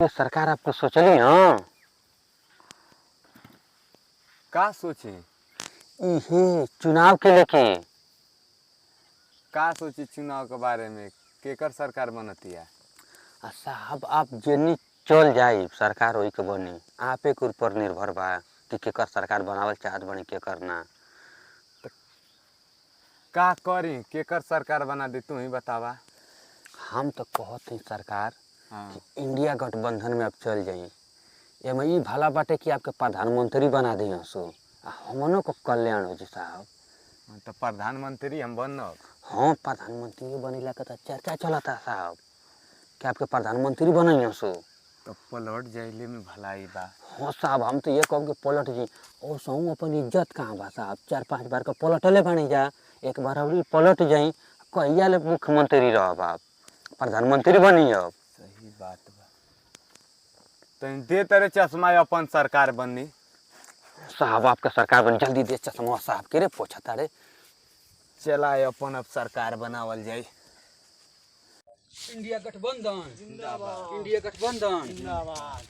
ये सरकार आपको सोचली हाँ का सोची इहे चुनाव के लेके। का सोची चुनाव के बारे में केकर सरकार बनतिया। साहब आप जेनी चल जाई सरकार वही के बनी। आपे के ऊपर निर्भर बा कि केकर सरकार बनावल चाहत बनी केकर ना। का करी केकर सरकार बना दी तू ही बतावा। हम तो कहते हैं सरकार हाँ। कि इंडिया गठबंधन में आप चल जाई। एमे ई भला बाटे कि आपके प्रधानमंत्री बना दी सो हमनों को कल्याण हो जी साहब। तो प्रधानमंत्री हम बनब। हाँ प्रधानमंत्री बनीला का तो चर्चा चलता साहब कि आपके प्रधानमंत्री बने सो। तो पलट जाइले में भलाई बा। हाँ साहब हम तो ये कहब कि पलट जी और सहूँ अपन इज्जत कहाँ बा साहब। 4-5 बार का पलटले बनी जा एक बार अभी पलट जाई कहिया ले मुख्यमंत्री रहब आप प्रधानमंत्री बनी अब। सही बात बा। तो दे तेरे चश्मा अपन सरकार बनी। साहब आपका सरकार बन जल्दी दे चश्मा साहब के रे पोछता रे। चला अपन अब सरकार बनावल जाए। इंडिया गठबंधन जिंदाबाद। इंडिया गठबंधन जिंदाबाद।